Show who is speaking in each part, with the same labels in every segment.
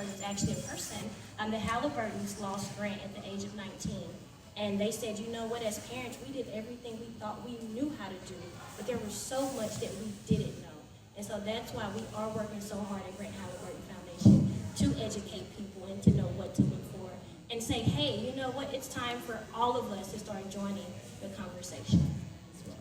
Speaker 1: Halliburton is actually a person. The Halliburtons lost Grant at the age of 19. And they said, you know what, as parents, we did everything we thought we knew how to do, but there was so much that we didn't know. And so that's why we are working so hard at Grant Halliburton Foundation to educate people and to know what to look for and say, hey, you know what, it's time for all of us to start joining the conversation as well.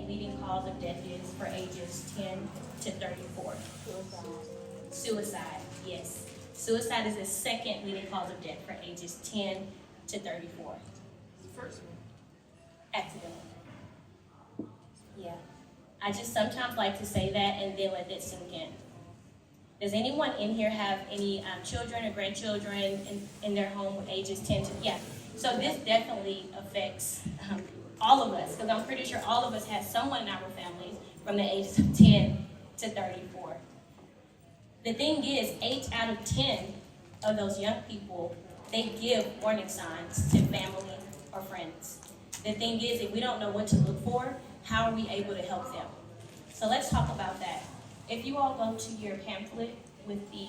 Speaker 1: Leading cause of death is for ages 10 to 34. Suicide, yes. Suicide is the second leading cause of death for ages 10 to 34.
Speaker 2: The first one.
Speaker 1: Accidental. Yeah. I just sometimes like to say that and then let that sink in. Does anyone in here have any children or grandchildren in their home with ages 10 to, yeah. So this definitely affects all of us, because I'm pretty sure all of us have someone in our families from the ages of 10 to 34. The thing is, 8 out of 10 of those young people, they give warning signs to family or friends. The thing is, if we don't know what to look for, how are we able to help them? So let's talk about that. If you all go to your pamphlet with the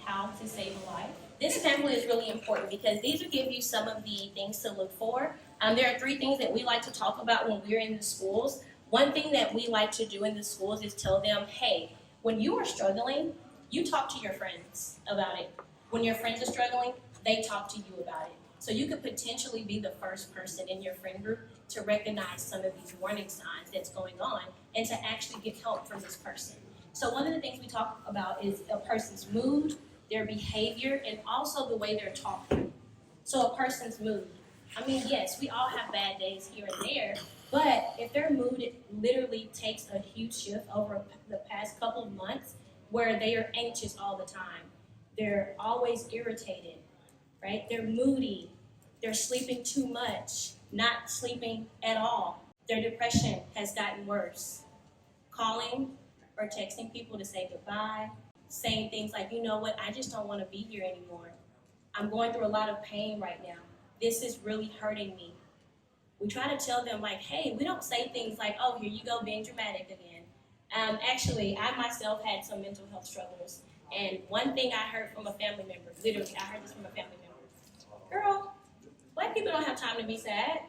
Speaker 1: How to Save a Life, this pamphlet is really important because these will give you some of the things to look for. There are 3 things that we like to talk about when we're in the schools. One thing that we like to do in the schools is tell them, hey, when you are struggling, you talk to your friends about it. When your friends are struggling, they talk to you about it. So you could potentially be the first person in your friend group to recognize some of these warning signs that's going on and to actually get help from this person. So one of the things we talk about is a person's mood, their behavior, and also the way they're talking. So a person's mood. I mean, yes, we all have bad days here and there, but if their mood literally takes a huge shift over the past couple of months where they are anxious all the time, they're always irritated, right? They're moody, they're sleeping too much, not sleeping at all. Their depression has gotten worse. Calling or texting people to say goodbye, saying things like, you know what, I just don't want to be here anymore. I'm going through a lot of pain right now. This is really hurting me. We try to tell them like, hey, we don't say things like, oh, here you go being dramatic again. Actually, I myself had some mental health struggles. And one thing I heard from a family member, literally, I heard this from a family member. Girl, Black people don't have time to be sad.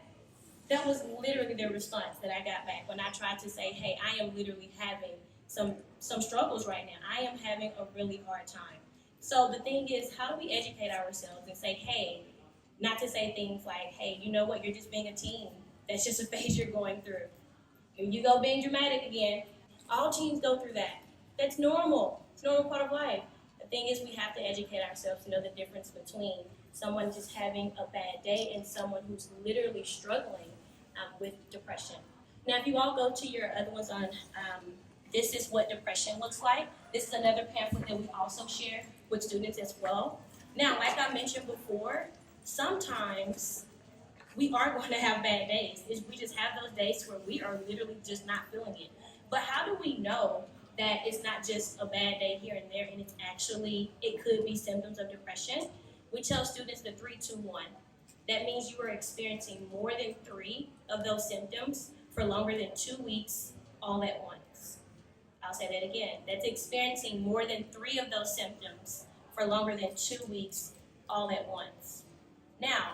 Speaker 1: That was literally the response that I got back when I tried to say, hey, I am literally having some struggles right now. I am having a really hard time. So the thing is, how do we educate ourselves and say, hey, not to say things like, hey, you know what, you're just being a teen. That's just a phase you're going through. Here you go being dramatic again. All teens go through that. That's normal. It's a normal part of life. The thing is, we have to educate ourselves to know the difference between someone just having a bad day and someone who's literally struggling with depression. Now, if you all go to your other ones on this is what depression looks like. This is another pamphlet that we also share with students as well. Now, like I mentioned before, sometimes we are going to have bad days. We just have those days where we are literally just not feeling it. But how do we know that it's not just a bad day here and there and it's actually, it could be symptoms of depression? We tell students the 3-2-1. That means you are experiencing more than 3 of those symptoms for longer than 2 weeks all at once. I'll say that again. That's experiencing more than 3 of those symptoms for longer than 2 weeks all at once. Now,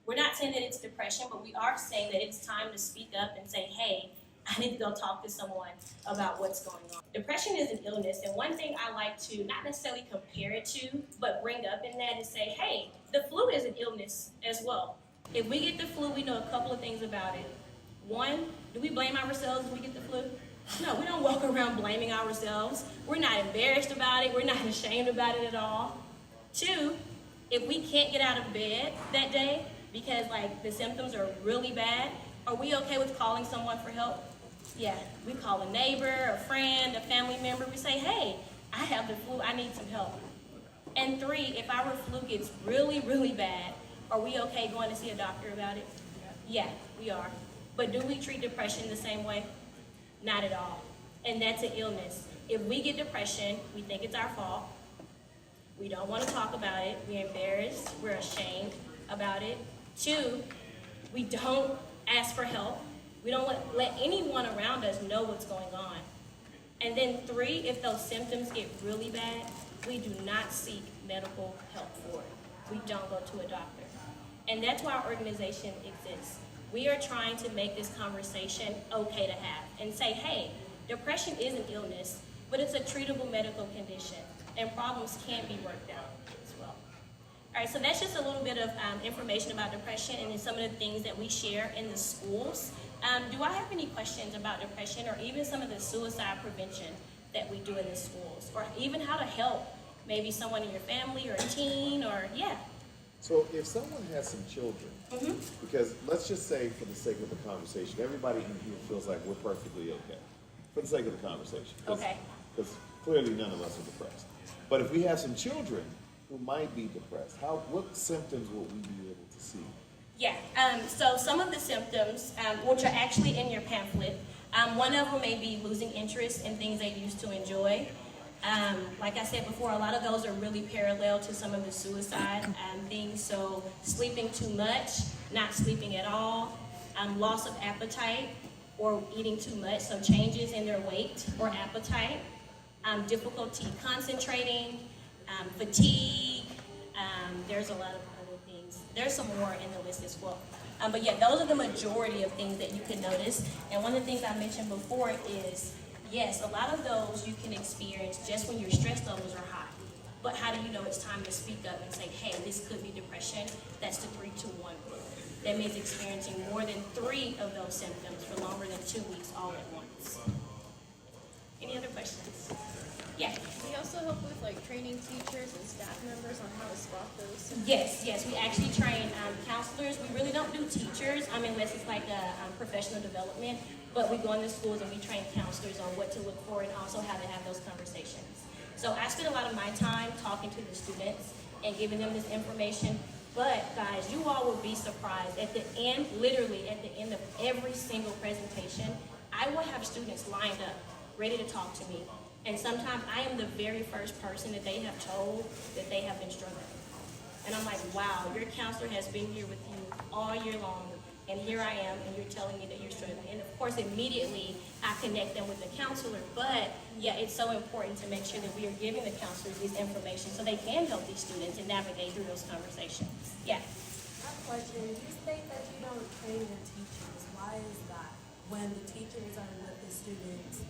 Speaker 1: we're not saying that it's depression, but we are saying that it's time to speak up and say, hey, I need to go talk to someone about what's going on. Depression is an illness, and one thing I like to not necessarily compare it to, but bring up in that is say, hey, the flu is an illness as well. If we get the flu, we know a couple of things about it. One, do we blame ourselves if we get the flu? No, we don't walk around blaming ourselves. We're not embarrassed about it. We're not ashamed about it at all. 2, if we can't get out of bed that day because like the symptoms are really bad, are we okay with calling someone for help? Yeah, we call a neighbor, a friend, a family member. We say, hey, I have the flu, I need some help. And 3, if our flu gets really, really bad, are we okay going to see a doctor about it? Yeah, we are. But do we treat depression the same way? Not at all. And that's an illness. If we get depression, we think it's our fault. We don't want to talk about it. We're embarrassed. We're ashamed about it. 2, we don't ask for help. We don't let anyone around us know what's going on. And then 3, if those symptoms get really bad, we do not seek medical help for it. We don't go to a doctor. And that's why our organization exists. We are trying to make this conversation okay to have and say, hey, depression is an illness, but it's a treatable medical condition, and problems can be worked out as well. All right, so that's just a little bit of information about depression and then some of the things that we share in the schools. Do I have any questions about depression or even some of the suicide prevention that we do in the schools, or even how to help maybe someone in your family or a teen or, yeah.
Speaker 2: So if someone has some children, because let's just say for the sake of the conversation, everybody in here feels like we're perfectly okay, for the sake of the conversation.
Speaker 1: Okay.
Speaker 2: Because clearly none of us are depressed. But if we have some children who might be depressed, what symptoms will we be able to see?
Speaker 1: Yeah, so some of the symptoms, which are actually in your pamphlet, one of them may be losing interest in things they used to enjoy. Like I said before, a lot of those are really parallel to some of the suicide things. So sleeping too much, not sleeping at all, loss of appetite or eating too much, so changes in their weight or appetite, difficulty concentrating, fatigue, there's a lot of other things. There's some more in the list as well. But yeah, those are the majority of things that you can notice. And one of the things I mentioned before is, yes, a lot of those you can experience just when your stress levels are high. But how do you know it's time to speak up and say, hey, this could be depression? That's the 3-2-1 rule. That means experiencing more than 3 of those symptoms for longer than 2 weeks all at once. Any other questions? Yeah.
Speaker 3: We also help with like training teachers and staff members on how to spot those symptoms.
Speaker 1: Yes, we actually train counselors. We really don't do teachers, unless it's like a professional development, but we go into schools and we train counselors on what to look for and also how to have those conversations. So I spend a lot of my time talking to the students and giving them this information, but guys, you all will be surprised. At the end, literally at the end of every single presentation, I will have students lined up, ready to talk to me. And sometimes I am the very first person that they have told that they have been struggling. And I'm like, wow, your counselor has been here with you all year long, and here I am, and you're telling me that you're struggling. And of course, immediately I connect them with the counselor. But yeah, it's so important to make sure that we are giving the counselors this information so they can help these students and navigate through those conversations. Yeah.
Speaker 4: My question, you state that you don't train your teachers. Why is that? When the teachers are with the students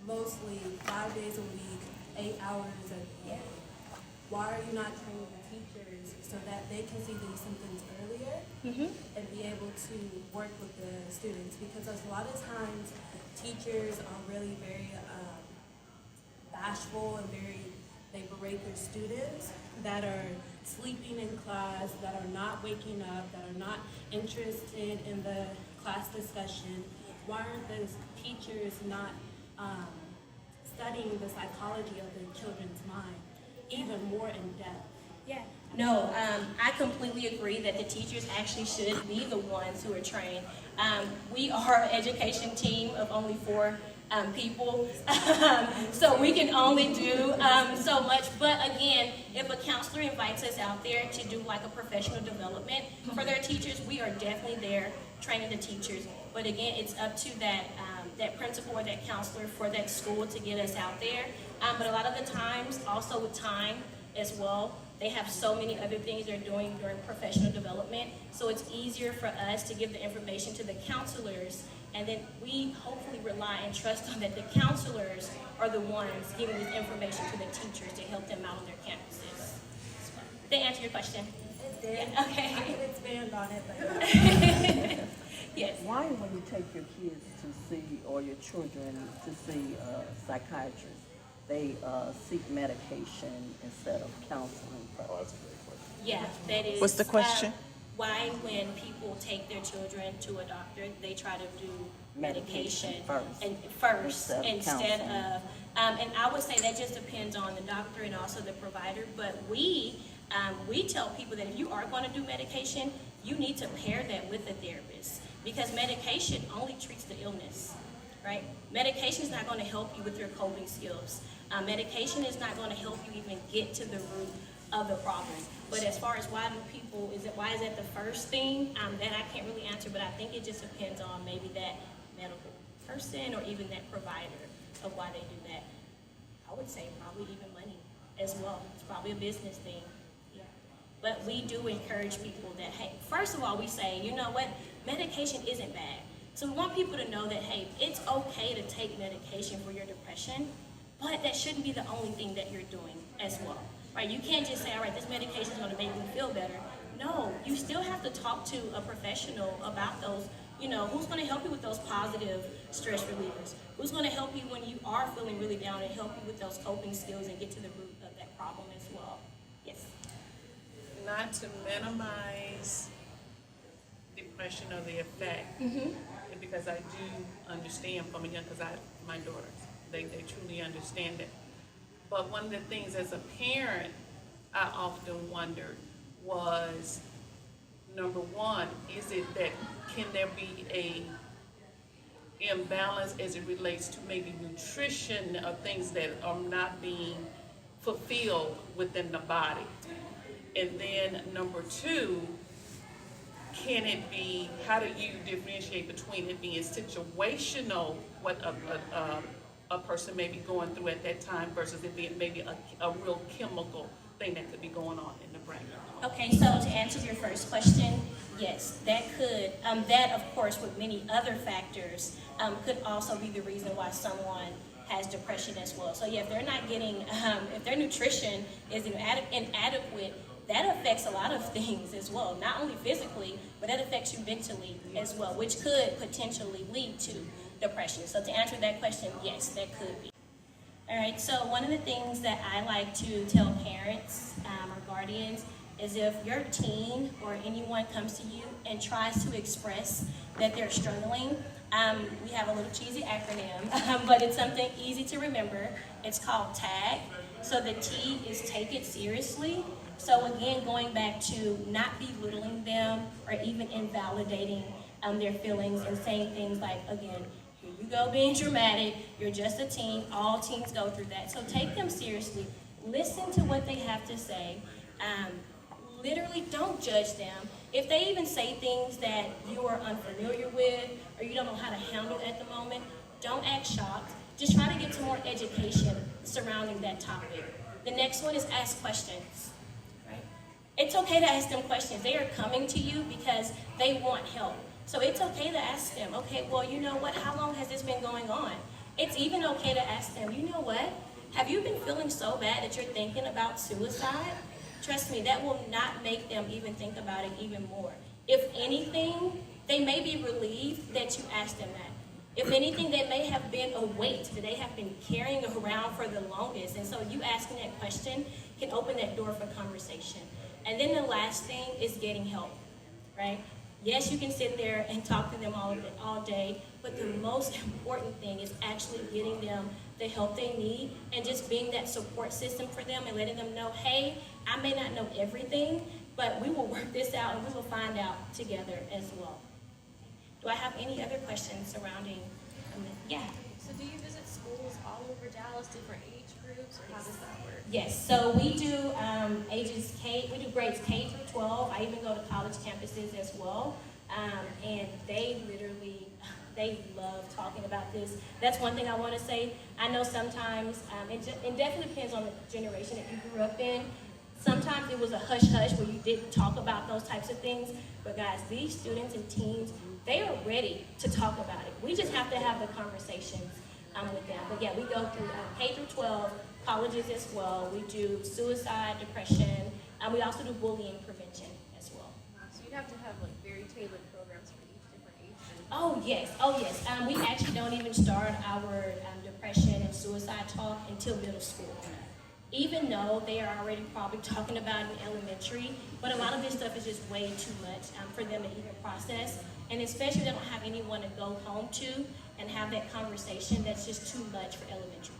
Speaker 4: mostly 5 days a week, 8 hours a day. Why are you not training the teachers so that they can see these symptoms earlier and be able to work with the students? Because a lot of times teachers are really very bashful and they berate their students that are sleeping in class, that are not waking up, that are not interested in the class discussion. Why aren't those teachers not studying the psychology of the children's mind even more in depth?
Speaker 1: Yeah. No, I completely agree that the teachers actually should be the ones who are trained. We are an education team of only 4 people, so we can only do so much. But again, if a counselor invites us out there to do like a professional development for their teachers, we are definitely there training the teachers. But again, it's up to that principal or that counselor for that school to get us out there. But a lot of the times, also with time as well, they have so many other things they're doing during professional development. So it's easier for us to give the information to the counselors, and then we hopefully rely and trust on that the counselors are the ones giving this information to the teachers to help them out on their campuses. Did that answer your question?
Speaker 4: It did.
Speaker 1: Yeah, okay.
Speaker 4: I could expand on it, but
Speaker 1: Yes.
Speaker 5: Why, when you take your kids to see, or your children to see a psychiatrist, they seek medication instead of counseling first?
Speaker 2: Oh, that's a great question.
Speaker 1: Yeah, that is.
Speaker 6: What's the question?
Speaker 1: Why, when people take their children to a doctor, they try to do medication
Speaker 5: Medication
Speaker 1: first
Speaker 5: instead
Speaker 1: instead
Speaker 5: of
Speaker 1: of, and I would say that just depends on the doctor and also the provider. But we tell people that if you are going to do medication, you need to pair that with a therapist, because medication only treats the illness, right? Medication is not going to help you with your coping skills. Medication is not going to help you even get to the root of the problem. But as far as why is that the first thing, that I can't really answer, but I think it just depends on maybe that medical person or even that provider of why they do that. I would say probably even money as well. It's probably a business thing. Yeah. But we do encourage people that, hey, first of all, we say, you know what, medication isn't bad. So we want people to know that, hey, it's okay to take medication for your depression, but that shouldn't be the only thing that you're doing as well. Right? You can't just say, all right, this medication is going to make me feel better. No, you still have to talk to a professional about those, who's going to help you with those positive stress relievers? Who's going to help you when you are feeling really down and help you with those coping skills and get to the root of that problem as well? Yes.
Speaker 6: Not to minimize depression or the effect, because I do understand from a young, because my daughters, they truly understand it. But one of the things as a parent I often wondered was, number one, is it that can there be a imbalance as it relates to maybe nutrition of things that are not being fulfilled within the body? And then number two, can it be, how do you differentiate between it being situational, what a person may be going through at that time, versus it being maybe a real chemical thing that could be going on in the brain?
Speaker 1: Okay, so to answer your first question, yes, that could, that of course with many other factors, could also be the reason why someone has depression as well. So yeah, if they're not getting, if their nutrition is inadequate, that affects a lot of things as well, not only physically, but that affects you mentally as well, which could potentially lead to depression. So to answer that question, yes, that could be. All right, so one of the things that I like to tell parents or guardians is if your teen or anyone comes to you and tries to express that they're struggling, we have a little cheesy acronym, but it's something easy to remember. It's called TAG. So the T is take it seriously. So again, going back to not belittling them or even invalidating their feelings and saying things like, again, here you go being dramatic, you're just a teen, all teens go through that. So take them seriously, listen to what they have to say, literally don't judge them. If they even say things that you are unfamiliar with or you don't know how to handle at the moment, don't act shocked. Just try to get to more education surrounding that topic. The next one is ask questions. It's okay to ask them questions. They are coming to you because they want help. So it's okay to ask them, okay, well, you know what, how long has this been going on? It's even okay to ask them, you know what, have you been feeling so bad that you're thinking about suicide? Trust me, that will not make them even think about it even more. If anything, they may be relieved that you asked them that. If anything, they may have been a weight that they have been carrying around for the longest. And so you asking that question can open that door for conversation. And then the last thing is getting help, right? Yes, you can sit there and talk to them all day, but the most important thing is actually getting them the help they need and just being that support system for them and letting them know, hey, I may not know everything, but we will work this out and we will find out together as well. Do I have any other questions surrounding this? Yeah.
Speaker 3: So do you visit schools all over Dallas, different age groups, or how does that work?
Speaker 1: Yes, so we do we do grades K through 12. I even go to college campuses as well. And they love talking about this. That's one thing I want to say. I know sometimes, it definitely depends on the generation that you grew up in. Sometimes it was a hush-hush where you didn't talk about those types of things. But guys, these students and teens, they are ready to talk about it. We just have to have the conversations with them. But yeah, we go through K through 12, colleges as well. We do suicide, depression, and we also do bullying prevention as well.
Speaker 3: So you'd have to have like very tailored programs for each different age
Speaker 1: Oh yes, oh yes. We actually don't even start our depression and suicide talk until middle school. Even though they are already probably talking about it in elementary, but a lot of this stuff is just way too much for them to even process. And especially they don't have anyone to go home to and have that conversation. That's just too much for elementary.